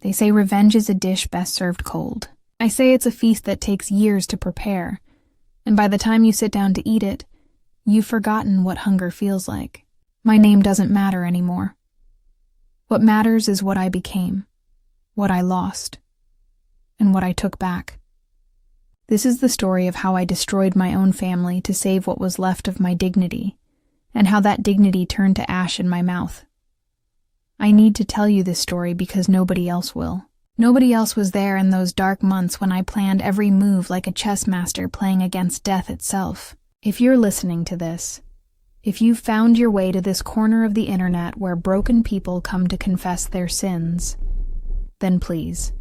They say revenge is a dish best served cold. I say it's a feast that takes years to prepare, and by the time you sit down to eat it, you've forgotten what hunger feels like. My name doesn't matter anymore. What matters is what I became, what I lost, and what I took back. This is the story of how I destroyed my own family to save what was left of my dignity, and how that dignity turned to ash in my mouth. I need to tell you this story because nobody else will. Nobody else was there in those dark months when I planned every move like a chess master playing against death itself. If you're listening to this, if you've found your way to this corner of the internet where broken people come to confess their sins, then please,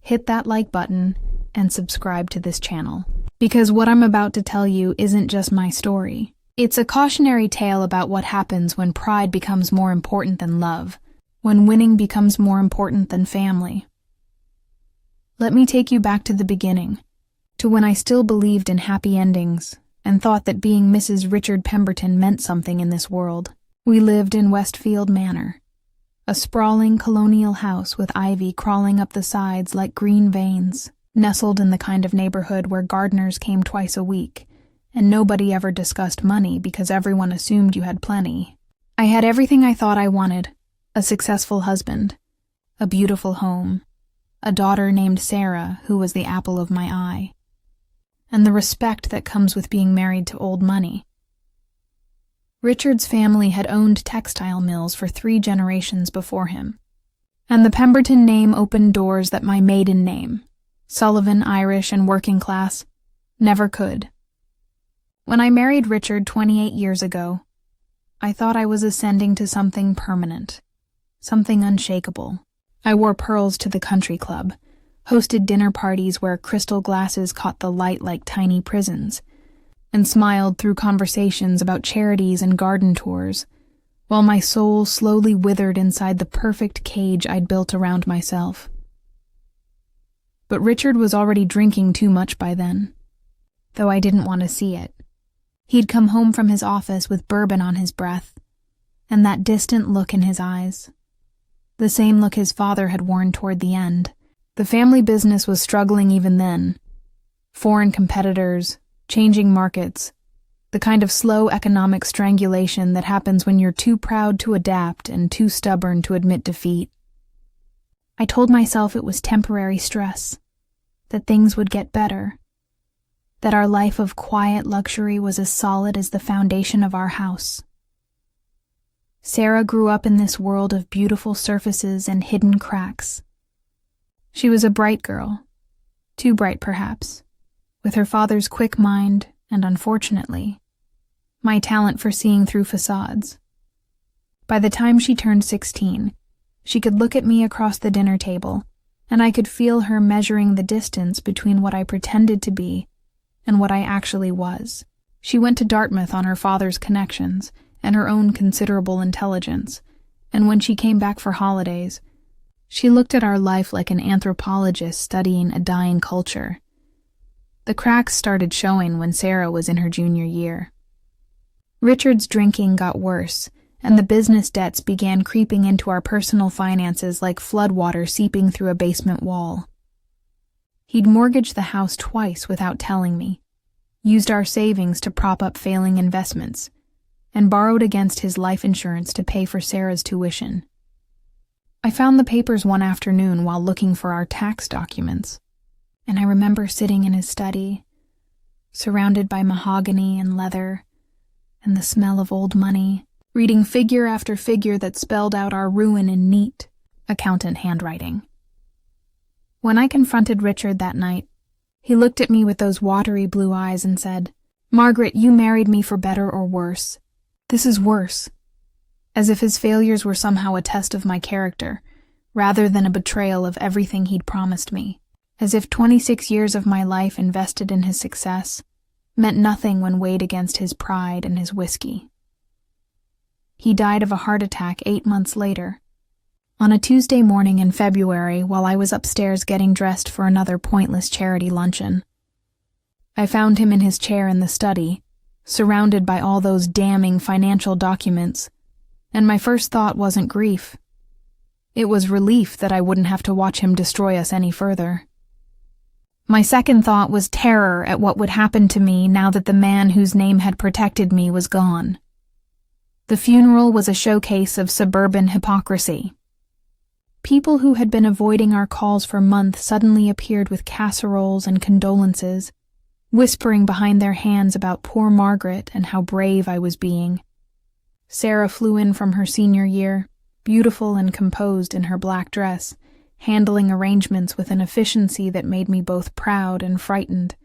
hit that like button and subscribe to this channel. Because what I'm about to tell you isn't just my story. It's a cautionary tale about what happens when pride becomes more important than love, when winning becomes more important than family. Let me take you back to the beginning, to when I still believed in happy endings and thought that being Mrs. Richard Pemberton meant something in this world. We lived in Westfield Manor, a sprawling colonial house with ivy crawling up the sides like green veins, nestled in the kind of neighborhood where gardeners came twice a week, and nobody ever discussed money because everyone assumed you had plenty. I had everything I thought I wanted: a successful husband, a beautiful home, a daughter named Sarah who was the apple of my eye, and the respect that comes with being married to old money. Richard's family had owned textile mills for 3 generations before him, and the Pemberton name opened doors that my maiden name, Sullivan, Irish, and working class, never could. When I married Richard 28 years ago, I thought I was ascending to something permanent, something unshakable. I wore pearls to the country club, hosted dinner parties where crystal glasses caught the light like tiny prisons, and smiled through conversations about charities and garden tours, while my soul slowly withered inside the perfect cage I'd built around myself. But Richard was already drinking too much by then, though I didn't want to see it. He'd come home from his office with bourbon on his breath, and that distant look in his eyes, the same look his father had worn toward the end. The family business was struggling even then. Foreign competitors, changing markets, the kind of slow economic strangulation that happens when you're too proud to adapt and too stubborn to admit defeat. I told myself it was temporary stress, that things would get better, that our life of quiet luxury was as solid as the foundation of our house. Sarah grew up in this world of beautiful surfaces and hidden cracks. She was a bright girl, too bright perhaps, with her father's quick mind and, unfortunately, my talent for seeing through facades. By the time she turned 16, she could look at me across the dinner table, and I could feel her measuring the distance between what I pretended to be and what I actually was. She went to Dartmouth on her father's connections and her own considerable intelligence, and when she came back for holidays, she looked at our life like an anthropologist studying a dying culture. The cracks started showing when Sarah was in her junior year. Richard's drinking got worse, and the business debts began creeping into our personal finances like floodwater seeping through a basement wall. He'd mortgaged the house twice without telling me, used our savings to prop up failing investments, and borrowed against his life insurance to pay for Sarah's tuition. I found the papers one afternoon while looking for our tax documents, and I remember sitting in his study, surrounded by mahogany and leather, and the smell of old money, reading figure after figure that spelled out our ruin in neat, accountant handwriting. When I confronted Richard that night, he looked at me with those watery blue eyes and said, "Margaret, you married me for better or worse. This is worse." As if his failures were somehow a test of my character, rather than a betrayal of everything he'd promised me. As if 26 years of my life invested in his success meant nothing when weighed against his pride and his whiskey. He died of a heart attack 8 months later, on a Tuesday morning in February while I was upstairs getting dressed for another pointless charity luncheon. I found him in his chair in the study, surrounded by all those damning financial documents, and my first thought wasn't grief. It was relief that I wouldn't have to watch him destroy us any further. My second thought was terror at what would happen to me now that the man whose name had protected me was gone. The funeral was a showcase of suburban hypocrisy. People who had been avoiding our calls for months suddenly appeared with casseroles and condolences, whispering behind their hands about poor Margaret and how brave I was being. Sarah flew in from her senior year, beautiful and composed in her black dress, handling arrangements with an efficiency that made me both proud and frightened.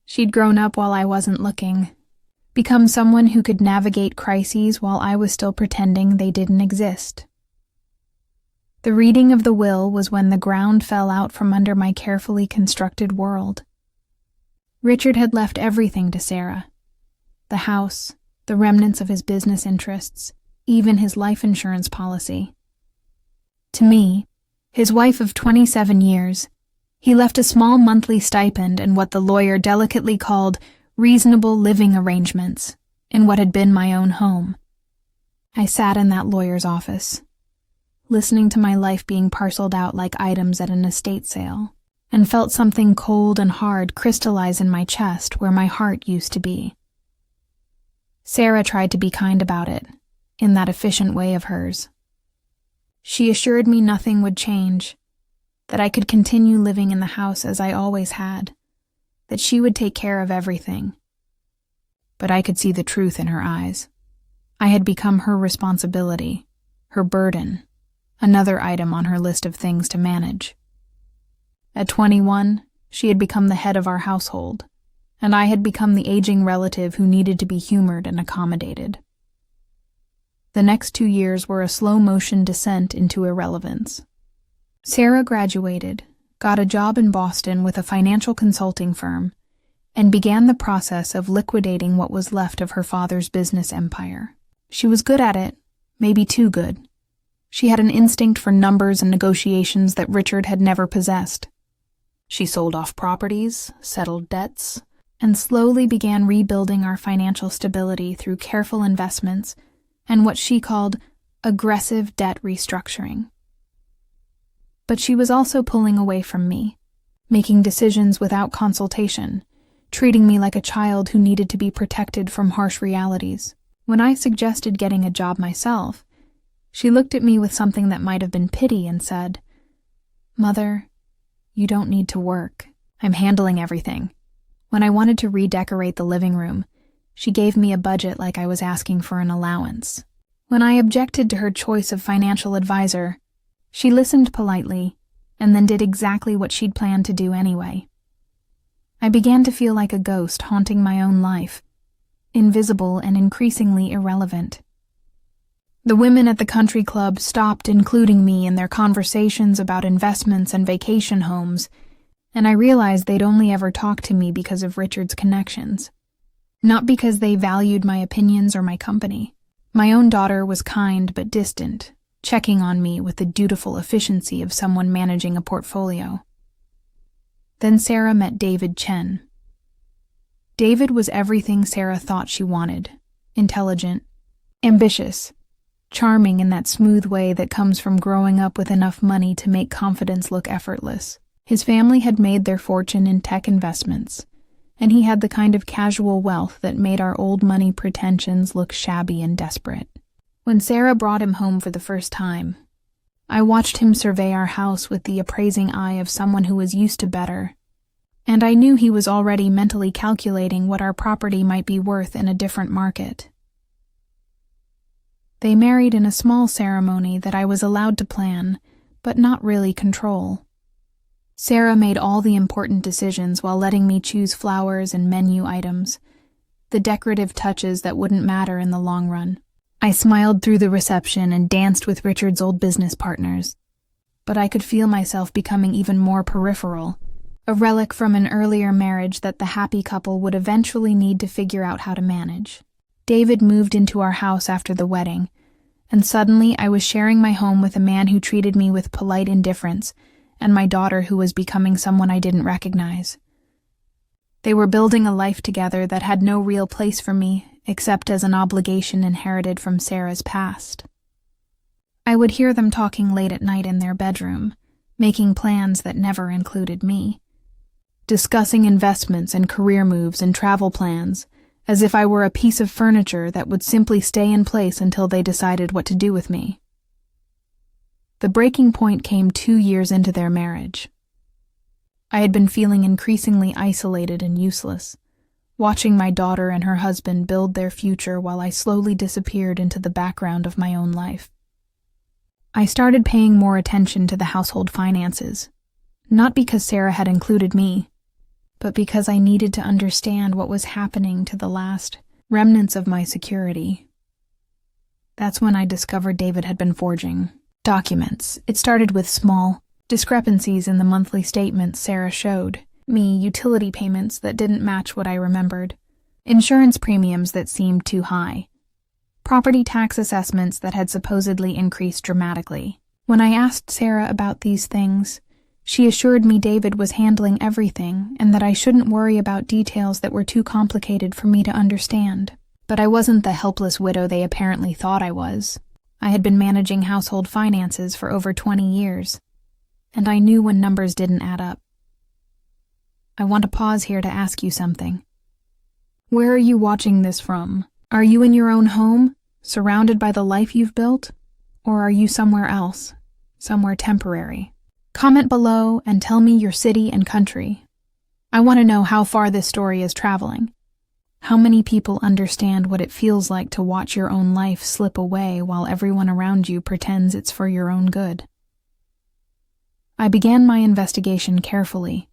She'd grown up while I wasn't looking, become someone who could navigate crises while I was still pretending they didn't exist. The reading of the will was when the ground fell out from under my carefully constructed world. Richard had left everything to Sarah. The house, the remnants of his business interests, even his life insurance policy. To me, his wife of 27 years, he left a small monthly stipend and what the lawyer delicately called reasonable living arrangements in what had been my own home. I sat in that lawyer's office, listening to my life being parceled out like items at an estate sale, and felt something cold and hard crystallize in my chest where my heart used to be. Sarah tried to be kind about it, in that efficient way of hers. She assured me nothing would change, that I could continue living in the house as I always had, that she would take care of everything. But I could see the truth in her eyes. I had become her responsibility, her burden, another item on her list of things to manage. At 21, she had become the head of our household, and I had become the aging relative who needed to be humored and accommodated. The next 2 years were a slow-motion descent into irrelevance. Sarah graduated, got a job in Boston with a financial consulting firm, and began the process of liquidating what was left of her father's business empire. She was good at it, maybe too good. She had an instinct for numbers and negotiations that Richard had never possessed. She sold off properties, settled debts, and slowly began rebuilding our financial stability through careful investments and what she called aggressive debt restructuring. But she was also pulling away from me, making decisions without consultation, treating me like a child who needed to be protected from harsh realities. When I suggested getting a job myself, she looked at me with something that might have been pity and said, "Mother, you don't need to work. I'm handling everything." When I wanted to redecorate the living room, she gave me a budget like I was asking for an allowance. When I objected to her choice of financial advisor, she listened politely and then did exactly what she'd planned to do anyway. I began to feel like a ghost haunting my own life, invisible and increasingly irrelevant. The women at the country club stopped including me in their conversations about investments and vacation homes, and I realized they'd only ever talked to me because of Richard's connections, not because they valued my opinions or my company. My own daughter was kind but distant, checking on me with the dutiful efficiency of someone managing a portfolio. Then Sarah met David Chen. David was everything Sarah thought she wanted: intelligent, ambitious, charming in that smooth way that comes from growing up with enough money to make confidence look effortless. His family had made their fortune in tech investments, and he had the kind of casual wealth that made our old money pretensions look shabby and desperate. When Sarah brought him home for the first time, I watched him survey our house with the appraising eye of someone who was used to better, and I knew he was already mentally calculating what our property might be worth in a different market. They married in a small ceremony that I was allowed to plan, but not really control. Sarah made all the important decisions while letting me choose flowers and menu items, the decorative touches that wouldn't matter in the long run. I smiled through the reception and danced with Richard's old business partners, but I could feel myself becoming even more peripheral, a relic from an earlier marriage that the happy couple would eventually need to figure out how to manage. David moved into our house after the wedding, and suddenly I was sharing my home with a man who treated me with polite indifference, and my daughter who was becoming someone I didn't recognize. They were building a life together that had no real place for me, except as an obligation inherited from Sarah's past. I would hear them talking late at night in their bedroom, making plans that never included me, discussing investments and career moves and travel plans, as if I were a piece of furniture that would simply stay in place until they decided what to do with me. The breaking point came 2 years into their marriage. I had been feeling increasingly isolated and useless, watching my daughter and her husband build their future while I slowly disappeared into the background of my own life. I started paying more attention to the household finances, not because Sarah had included me, but because I needed to understand what was happening to the last remnants of my security. That's when I discovered David had been forging documents. It started with small discrepancies in the monthly statements Sarah showed me, utility payments that didn't match what I remembered, insurance premiums that seemed too high, property tax assessments that had supposedly increased dramatically. When I asked Sarah about these things, she assured me David was handling everything and that I shouldn't worry about details that were too complicated for me to understand. But I wasn't the helpless widow they apparently thought I was. I had been managing household finances for over 20 years, and I knew when numbers didn't add up. I want to pause here to ask you something. Where are you watching this from? Are you in your own home, surrounded by the life you've built? Or are you somewhere else, somewhere temporary? Comment below and tell me your city and country. I want to know how far this story is traveling. How many people understand what it feels like to watch your own life slip away while everyone around you pretends it's for your own good? I began my investigation carefully,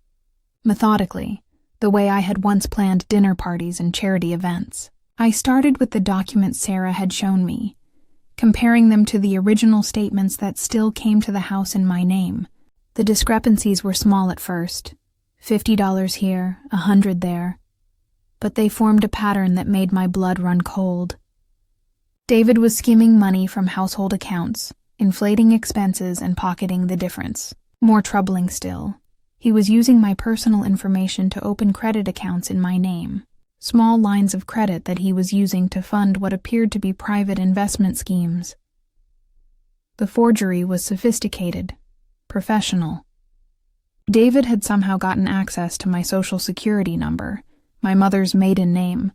methodically, the way I had once planned dinner parties and charity events. I started with the documents Sarah had shown me, comparing them to the original statements that still came to the house in my name. The discrepancies were small at first, $50 here, $100 there, but they formed a pattern that made my blood run cold. David was skimming money from household accounts, inflating expenses and pocketing the difference. More troubling still, he was using my personal information to open credit accounts in my name, small lines of credit that he was using to fund what appeared to be private investment schemes. The forgery was sophisticated, professional. David had somehow gotten access to my social security number, my mother's maiden name,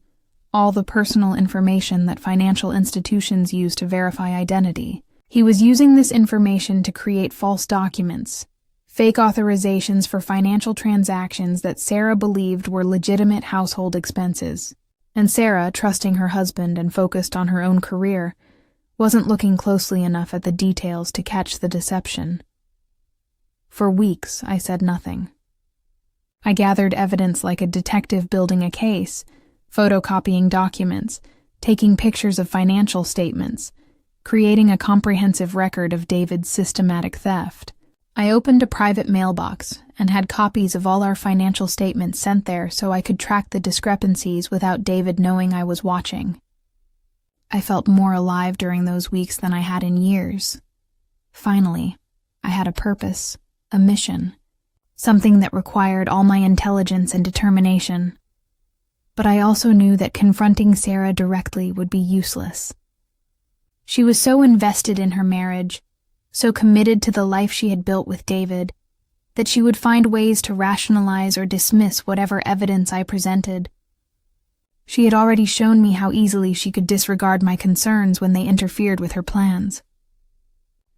all the personal information that financial institutions use to verify identity. He was using this information to create false documents, fake authorizations for financial transactions that Sarah believed were legitimate household expenses. And Sarah, trusting her husband and focused on her own career, wasn't looking closely enough at the details to catch the deception. For weeks, I said nothing. I gathered evidence like a detective building a case, photocopying documents, taking pictures of financial statements, creating a comprehensive record of David's systematic theft. I opened a private mailbox and had copies of all our financial statements sent there so I could track the discrepancies without David knowing I was watching. I felt more alive during those weeks than I had in years. Finally, I had a purpose, a mission, something that required all my intelligence and determination. But I also knew that confronting Sarah directly would be useless. She was so invested in her marriage, so committed to the life she had built with David, that she would find ways to rationalize or dismiss whatever evidence I presented. She had already shown me how easily she could disregard my concerns when they interfered with her plans.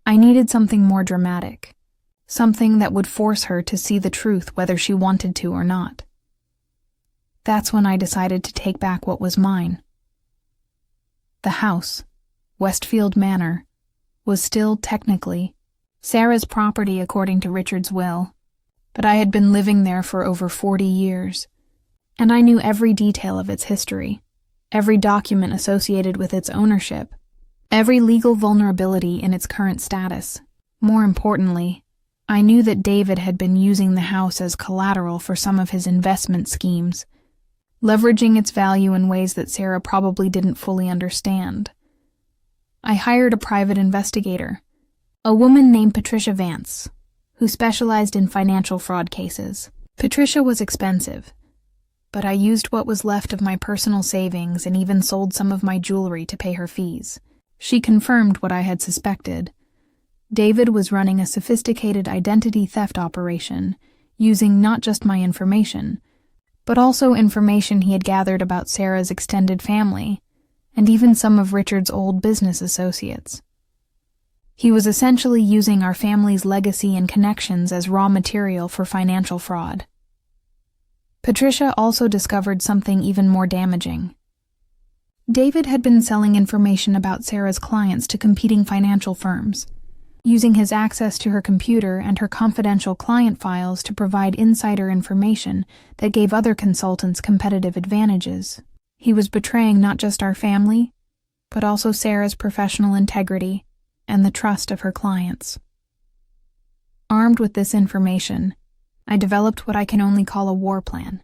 I needed something more dramatic, something that would force her to see the truth whether she wanted to or not. That's when I decided to take back what was mine. The house, Westfield Manor, was still technically Sarah's property according to Richard's will, but I had been living there for over 40 years, and I knew every detail of its history, every document associated with its ownership, every legal vulnerability in its current status. More importantly, I knew that David had been using the house as collateral for some of his investment schemes, leveraging its value in ways that Sarah probably didn't fully understand. I hired a private investigator, a woman named Patricia Vance, who specialized in financial fraud cases. Patricia was expensive, but I used what was left of my personal savings and even sold some of my jewelry to pay her fees. She confirmed what I had suspected. David was running a sophisticated identity theft operation, using not just my information, but also information he had gathered about Sarah's extended family, and even some of Richard's old business associates. He was essentially using our family's legacy and connections as raw material for financial fraud. Patricia also discovered something even more damaging. David had been selling information about Sarah's clients to competing financial firms, using his access to her computer and her confidential client files to provide insider information that gave other consultants competitive advantages. He was betraying not just our family, but also Sarah's professional integrity and the trust of her clients. Armed with this information, I developed what I can only call a war plan.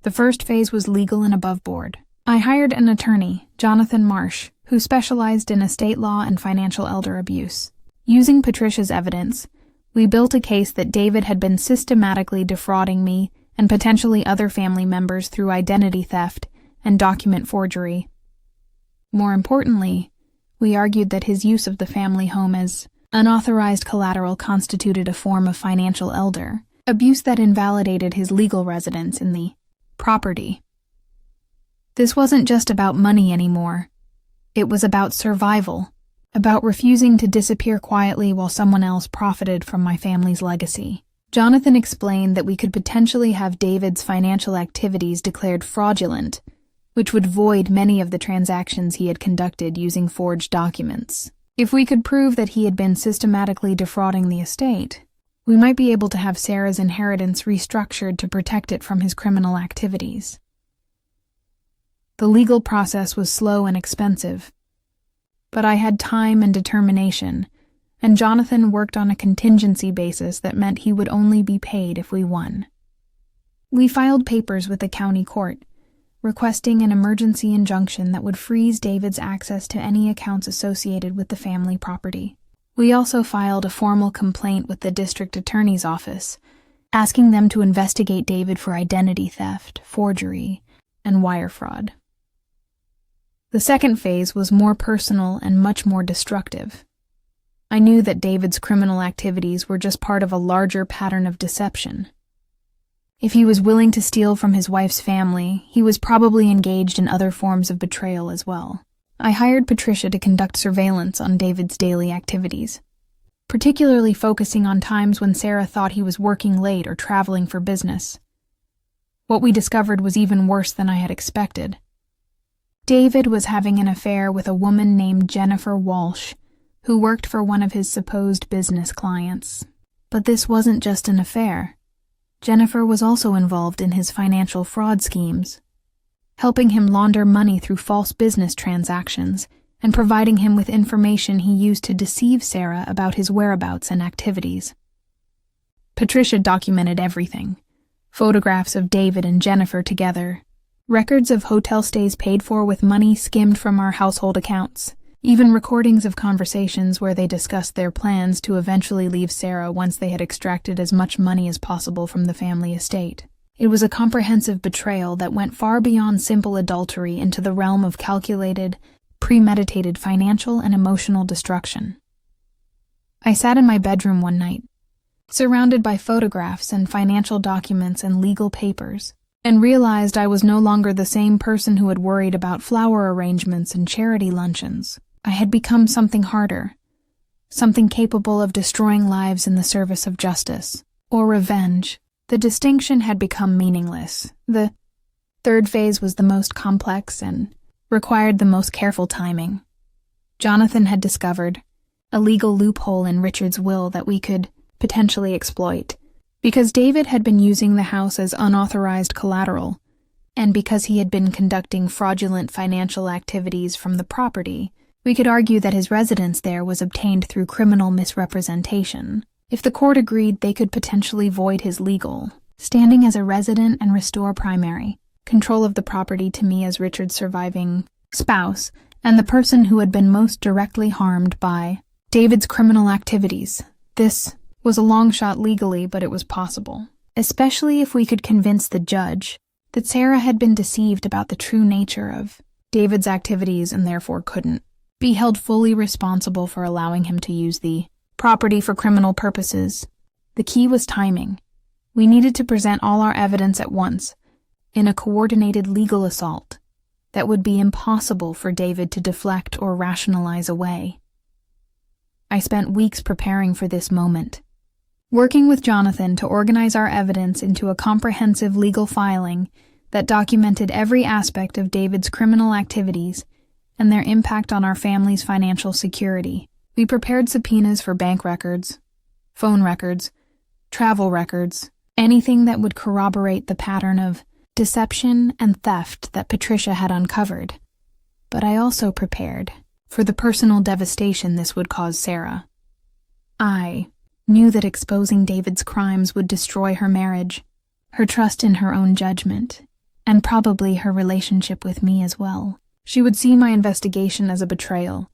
The first phase was legal and above board. I hired an attorney, Jonathan Marsh, who specialized in estate law and financial elder abuse. Using Patricia's evidence, we built a case that David had been systematically defrauding me and potentially other family members through identity theft and document forgery. More importantly, we argued that his use of the family home as unauthorized collateral constituted a form of financial elder abuse that invalidated his legal residence in the property. This wasn't just about money anymore. It was about survival, about refusing to disappear quietly while someone else profited from my family's legacy. Jonathan explained that we could potentially have David's financial activities declared fraudulent, which would void many of the transactions he had conducted using forged documents. If we could prove that he had been systematically defrauding the estate, we might be able to have Sarah's inheritance restructured to protect it from his criminal activities. The legal process was slow and expensive, but I had time and determination, and Jonathan worked on a contingency basis that meant he would only be paid if we won. We filed papers with the county court, requesting an emergency injunction that would freeze David's access to any accounts associated with the family property. We also filed a formal complaint with the district attorney's office, asking them to investigate David for identity theft, forgery, and wire fraud. The second phase was more personal and much more destructive. I knew that David's criminal activities were just part of a larger pattern of deception. If he was willing to steal from his wife's family, he was probably engaged in other forms of betrayal as well. I hired Patricia to conduct surveillance on David's daily activities, particularly focusing on times when Sarah thought he was working late or traveling for business. What we discovered was even worse than I had expected. David was having an affair with a woman named Jennifer Walsh, who worked for one of his supposed business clients. But this wasn't just an affair. Jennifer was also involved in his financial fraud schemes, helping him launder money through false business transactions and providing him with information he used to deceive Sarah about his whereabouts and activities. Patricia documented everything: photographs of David and Jennifer together, records of hotel stays paid for with money skimmed from our household accounts, even recordings of conversations where they discussed their plans to eventually leave Sarah once they had extracted as much money as possible from the family estate. It was a comprehensive betrayal that went far beyond simple adultery into the realm of calculated, premeditated financial and emotional destruction. I sat in my bedroom one night, surrounded by photographs and financial documents and legal papers, and realized I was no longer the same person who had worried about flower arrangements and charity luncheons. I had become something harder, something capable of destroying lives in the service of justice, or revenge. The distinction had become meaningless. The third phase was the most complex and required the most careful timing. Jonathan had discovered a legal loophole in Richard's will that we could potentially exploit. Because David had been using the house as unauthorized collateral, and because he had been conducting fraudulent financial activities from the property, we could argue that his residence there was obtained through criminal misrepresentation. If the court agreed, they could potentially void his legal standing as a resident and restore primary control of the property to me as Richard's surviving spouse and the person who had been most directly harmed by David's criminal activities. This was a long shot legally, but it was possible, especially if we could convince the judge that Sarah had been deceived about the true nature of David's activities and therefore couldn't be held fully responsible for allowing him to use the property for criminal purposes. The key was timing. We needed to present all our evidence at once, in a coordinated legal assault that would be impossible for David to deflect or rationalize away. I spent weeks preparing for this moment, working with Jonathan to organize our evidence into a comprehensive legal filing that documented every aspect of David's criminal activities and their impact on our family's financial security. We prepared subpoenas for bank records, phone records, travel records, anything that would corroborate the pattern of deception and theft that Patricia had uncovered. But I also prepared for the personal devastation this would cause Sarah. I knew that exposing David's crimes would destroy her marriage, her trust in her own judgment, and probably her relationship with me as well. She would see my investigation as a betrayal,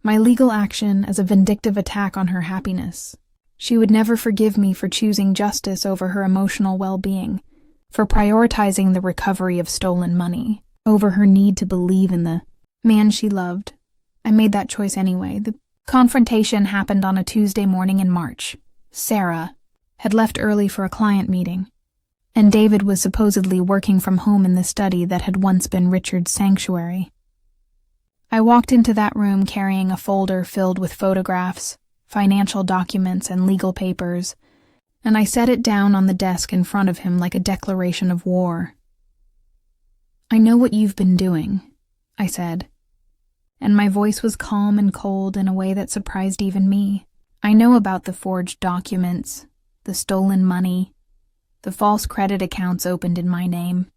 my legal action as a vindictive attack on her happiness. She would never forgive me for choosing justice over her emotional well-being, for prioritizing the recovery of stolen money over her need to believe in the man she loved. I made that choice anyway. The confrontation happened on a Tuesday morning in March. Sarah had left early for a client meeting, and David was supposedly working from home in the study that had once been Richard's sanctuary. I walked into that room carrying a folder filled with photographs, financial documents, and legal papers, and I set it down on the desk in front of him like a declaration of war. "I know what you've been doing," I said, and my voice was calm and cold in a way that surprised even me. "I know about the forged documents, the stolen money, the false credit accounts opened in my name.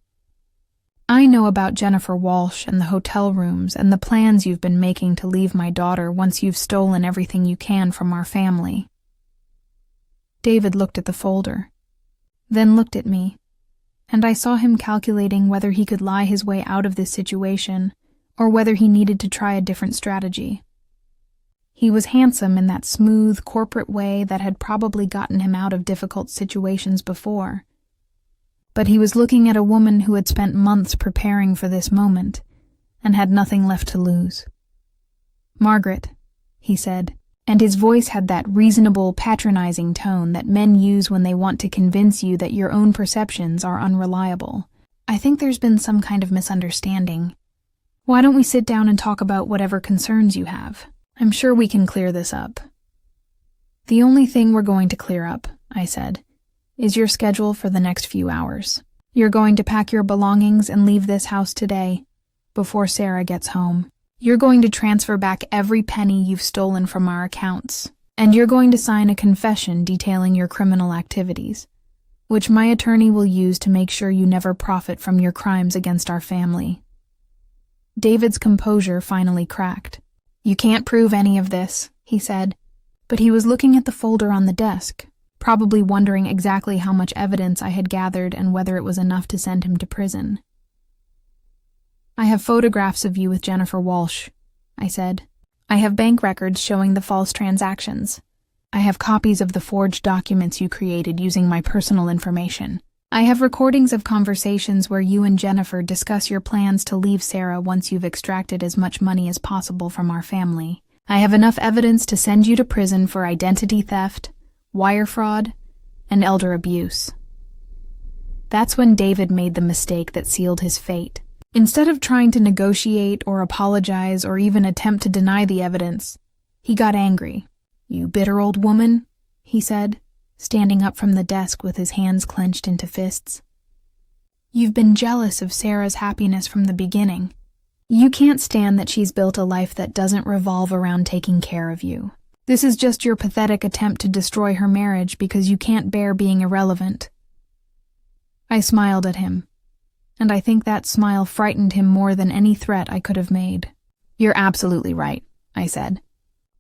I know about Jennifer Walsh and the hotel rooms and the plans you've been making to leave my daughter once you've stolen everything you can from our family." David looked at the folder, then looked at me, and I saw him calculating whether he could lie his way out of this situation or whether he needed to try a different strategy. He was handsome in that smooth, corporate way that had probably gotten him out of difficult situations before. But he was looking at a woman who had spent months preparing for this moment and had nothing left to lose. "Margaret," he said, and his voice had that reasonable, patronizing tone that men use when they want to convince you that your own perceptions are unreliable. "I think there's been some kind of misunderstanding. Why don't we sit down and talk about whatever concerns you have? I'm sure we can clear this up." "The only thing we're going to clear up," I said, "is your schedule for the next few hours. You're going to pack your belongings and leave this house today, before Sarah gets home. You're going to transfer back every penny you've stolen from our accounts, and you're going to sign a confession detailing your criminal activities, which my attorney will use to make sure you never profit from your crimes against our family." David's composure finally cracked. "You can't prove any of this," he said, but he was looking at the folder on the desk, probably wondering exactly how much evidence I had gathered and whether it was enough to send him to prison. "I have photographs of you with Jennifer Walsh," I said. "I have bank records showing the false transactions. I have copies of the forged documents you created using my personal information. I have recordings of conversations where you and Jennifer discuss your plans to leave Sarah once you've extracted as much money as possible from our family. I have enough evidence to send you to prison for identity theft, wire fraud, and elder abuse." That's when David made the mistake that sealed his fate. Instead of trying to negotiate or apologize or even attempt to deny the evidence, he got angry. "You bitter old woman," he said, standing up from the desk with his hands clenched into fists. "You've been jealous of Sarah's happiness from the beginning. You can't stand that she's built a life that doesn't revolve around taking care of you. This is just your pathetic attempt to destroy her marriage because you can't bear being irrelevant." I smiled at him, and I think that smile frightened him more than any threat I could have made. "You're absolutely right," I said.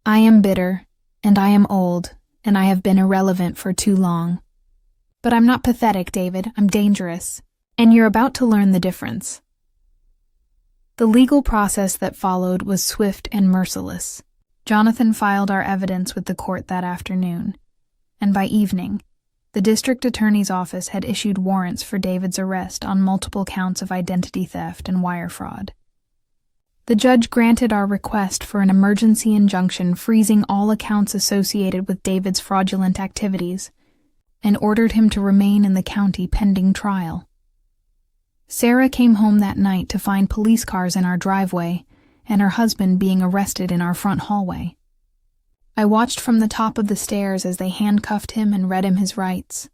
"I am bitter, and I am old, and I have been irrelevant for too long. But I'm not pathetic, David. I'm dangerous, and you're about to learn the difference." The legal process that followed was swift and merciless. Jonathan filed our evidence with the court that afternoon, and by evening, the district attorney's office had issued warrants for David's arrest on multiple counts of identity theft and wire fraud. The judge granted our request for an emergency injunction freezing all accounts associated with David's fraudulent activities and ordered him to remain in the county pending trial. Sarah came home that night to find police cars in our driveway and her husband being arrested in our front hallway. I watched from the top of the stairs as they handcuffed him and read him his rights,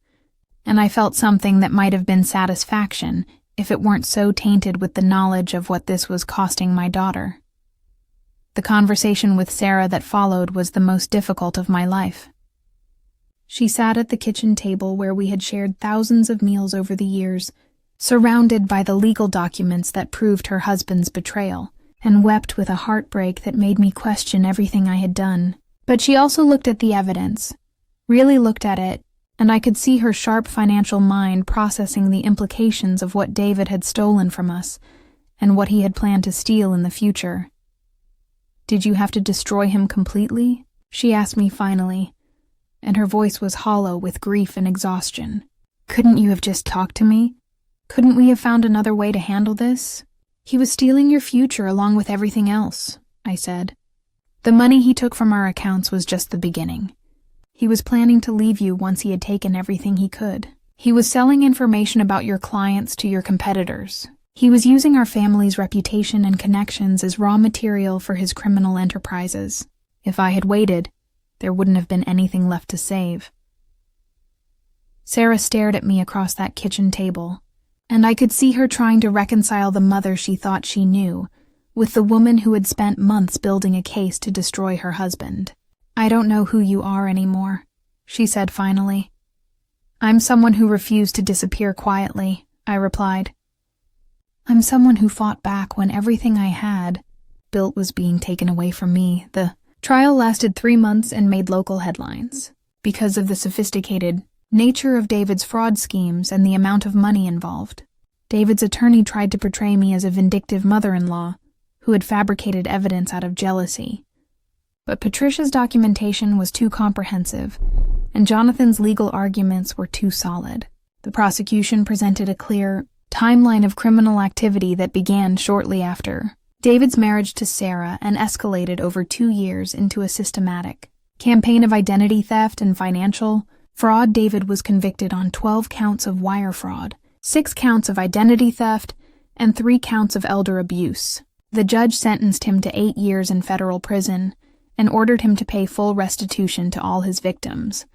and I felt something that might have been satisfaction if it weren't so tainted with the knowledge of what this was costing my daughter. The conversation with Sarah that followed was the most difficult of my life. She sat at the kitchen table where we had shared thousands of meals over the years, surrounded by the legal documents that proved her husband's betrayal, and wept with a heartbreak that made me question everything I had done. But she also looked at the evidence, really looked at it, and I could see her sharp financial mind processing the implications of what David had stolen from us and what he had planned to steal in the future. "Did you have to destroy him completely?" she asked me finally, and her voice was hollow with grief and exhaustion. "Couldn't you have just talked to me? Couldn't we have found another way to handle this? He was stealing your future along with everything else," I said. "The money he took from our accounts was just the beginning. He was planning to leave you once he had taken everything he could. He was selling information about your clients to your competitors. He was using our family's reputation and connections as raw material for his criminal enterprises. If I had waited, there wouldn't have been anything left to save." Sarah stared at me across that kitchen table, and I could see her trying to reconcile the mother she thought she knew with the woman who had spent months building a case to destroy her husband. "I don't know who you are anymore," she said finally. "I'm someone who refused to disappear quietly," I replied. "I'm someone who fought back when everything I had built was being taken away from me." The trial lasted 3 months and made local headlines because of the sophisticated nature of David's fraud schemes and the amount of money involved. David's attorney tried to portray me as a vindictive mother-in-law who had fabricated evidence out of jealousy. But Patricia's documentation was too comprehensive, and Jonathan's legal arguments were too solid. The prosecution presented a clear timeline of criminal activity that began shortly after David's marriage to Sarah and escalated over 2 years into a systematic campaign of identity theft and financial fraud. David was convicted on 12 counts of wire fraud, 6 counts of identity theft, and 3 counts of elder abuse. The judge sentenced him to 8 years in federal prison and ordered him to pay full restitution to all his victims,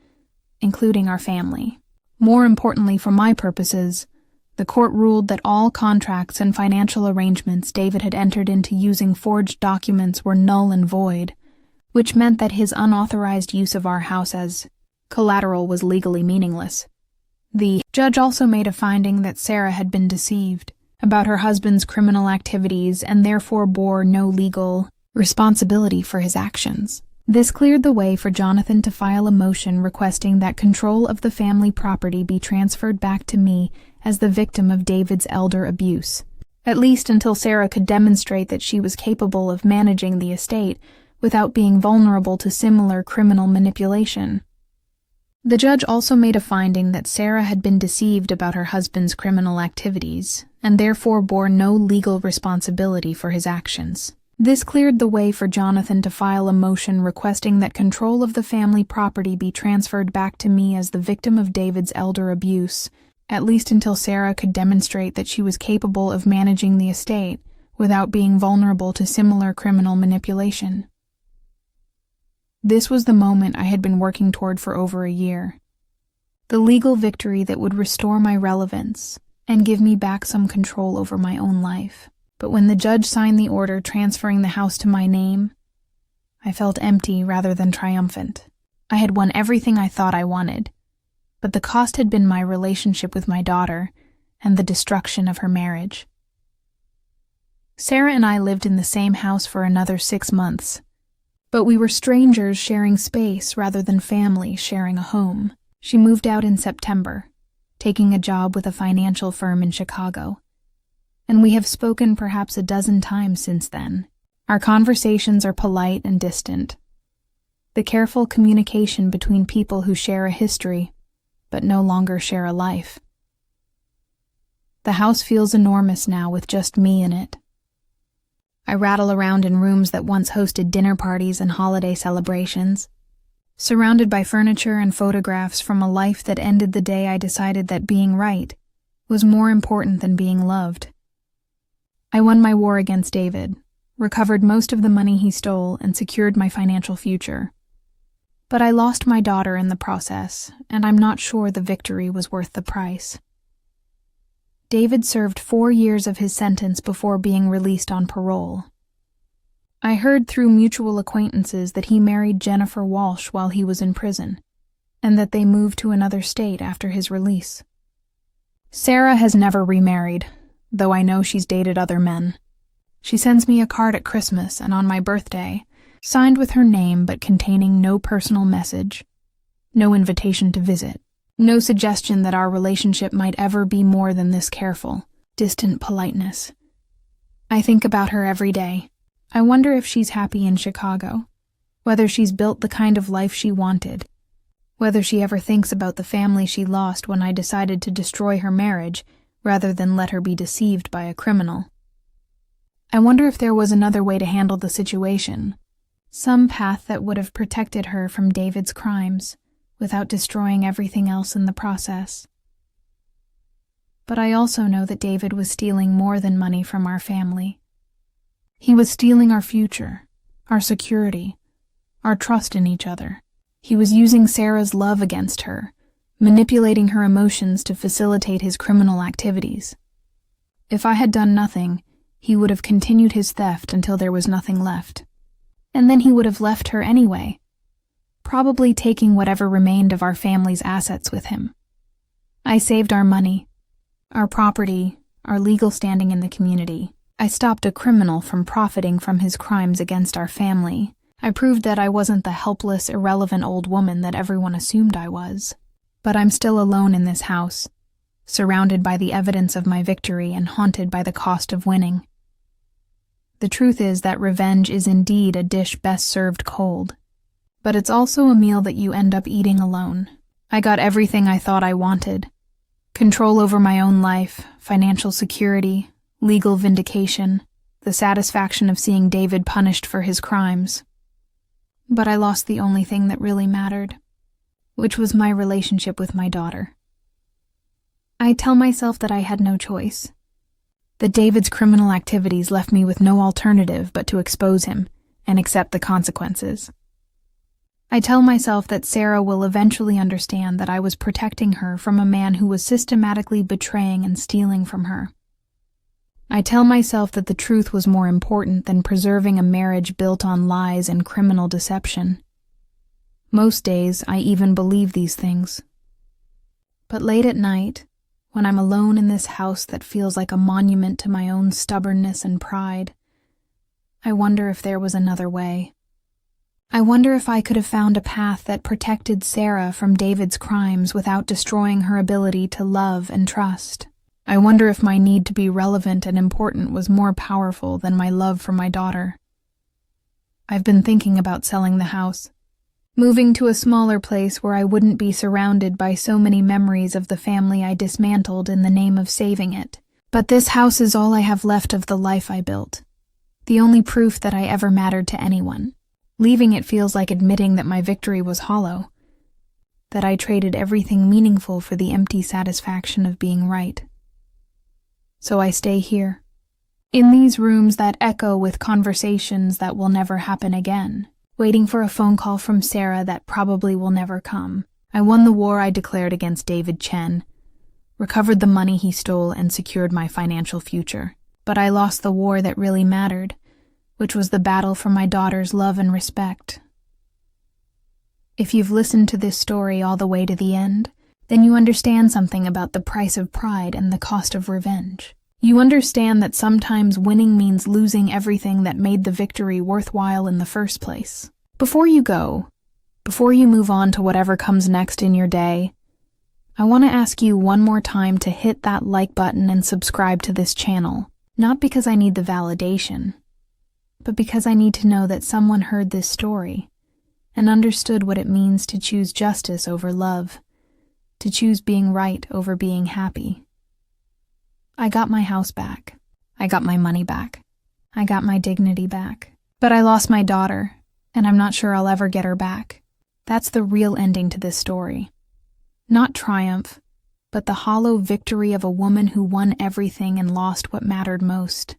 including our family. More importantly for my purposes, the court ruled that all contracts and financial arrangements David had entered into using forged documents were null and void, which meant that his unauthorized use of our house as collateral was legally meaningless. The judge also made a finding that Sarah had been deceived about her husband's criminal activities and therefore bore no legal responsibility for his actions. This cleared the way for Jonathan to file a motion requesting that control of the family property be transferred back to me as the victim of David's elder abuse, at least until Sarah could demonstrate that she was capable of managing the estate without being vulnerable to similar criminal manipulation. The judge also made a finding that Sarah had been deceived about her husband's criminal activities and therefore bore no legal responsibility for his actions. This cleared the way for Jonathan to file a motion requesting that control of the family property be transferred back to me as the victim of David's elder abuse, at least until Sarah could demonstrate that she was capable of managing the estate without being vulnerable to similar criminal manipulation. This was the moment I had been working toward for over a year. The legal victory that would restore my relevance and give me back some control over my own life. But when the judge signed the order transferring the house to my name, I felt empty rather than triumphant. I had won everything I thought I wanted, but the cost had been my relationship with my daughter and the destruction of her marriage. Sarah and I lived in the same house for another 6 months, but we were strangers sharing space rather than family sharing a home. She moved out in September, taking a job with a financial firm in Chicago, and we have spoken perhaps a dozen times since then. Our conversations are polite and distant, the careful communication between people who share a history but no longer share a life. The house feels enormous now with just me in it. I rattle around in rooms that once hosted dinner parties and holiday celebrations, surrounded by furniture and photographs from a life that ended the day I decided that being right was more important than being loved. I won my war against David, recovered most of the money he stole, and secured my financial future. But I lost my daughter in the process, and I'm not sure the victory was worth the price. David served 4 years of his sentence before being released on parole. I heard through mutual acquaintances that he married Jennifer Walsh while he was in prison, and that they moved to another state after his release. Sarah has never remarried, though I know she's dated other men. She sends me a card at Christmas and on my birthday, signed with her name but containing no personal message, no invitation to visit, no suggestion that our relationship might ever be more than this careful, distant politeness. I think about her every day. I wonder if she's happy in Chicago, whether she's built the kind of life she wanted, whether she ever thinks about the family she lost when I decided to destroy her marriage rather than let her be deceived by a criminal. I wonder if there was another way to handle the situation, some path that would have protected her from David's crimes without destroying everything else in the process. But I also know that David was stealing more than money from our family. He was stealing our future, our security, our trust in each other. He was using Sarah's love against her, manipulating her emotions to facilitate his criminal activities. If I had done nothing, he would have continued his theft until there was nothing left. And then he would have left her anyway, probably taking whatever remained of our family's assets with him. I saved our money, our property, our legal standing in the community. I stopped a criminal from profiting from his crimes against our family. I proved that I wasn't the helpless, irrelevant old woman that everyone assumed I was. But I'm still alone in this house, surrounded by the evidence of my victory and haunted by the cost of winning. The truth is that revenge is indeed a dish best served cold, but it's also a meal that you end up eating alone. I got everything I thought I wanted: control over my own life, financial security, legal vindication, the satisfaction of seeing David punished for his crimes. But I lost the only thing that really mattered, which was my relationship with my daughter. I tell myself that I had no choice, that David's criminal activities left me with no alternative but to expose him and accept the consequences. I tell myself that Sarah will eventually understand that I was protecting her from a man who was systematically betraying and stealing from her. I tell myself that the truth was more important than preserving a marriage built on lies and criminal deception. Most days, I even believe these things. But late at night, when I'm alone in this house that feels like a monument to my own stubbornness and pride, I wonder if there was another way. I wonder if I could have found a path that protected Sarah from David's crimes without destroying her ability to love and trust. I wonder if my need to be relevant and important was more powerful than my love for my daughter. I've been thinking about selling the house, moving to a smaller place where I wouldn't be surrounded by so many memories of the family I dismantled in the name of saving it. But this house is all I have left of the life I built, the only proof that I ever mattered to anyone. Leaving it feels like admitting that my victory was hollow, that I traded everything meaningful for the empty satisfaction of being right. So I stay here, in these rooms that echo with conversations that will never happen again, waiting for a phone call from Sarah that probably will never come. I won the war I declared against David Chen, recovered the money he stole, and secured my financial future. But I lost the war that really mattered, which was the battle for my daughter's love and respect. If you've listened to this story all the way to the end, then you understand something about the price of pride and the cost of revenge. You understand that sometimes winning means losing everything that made the victory worthwhile in the first place. Before you go, before you move on to whatever comes next in your day, I want to ask you one more time to hit that like button and subscribe to this channel, not because I need the validation, but because I need to know that someone heard this story and understood what it means to choose justice over love, to choose being right over being happy. I got my house back. I got my money back. I got my dignity back. But I lost my daughter, and I'm not sure I'll ever get her back. That's the real ending to this story. Not triumph, but the hollow victory of a woman who won everything and lost what mattered most.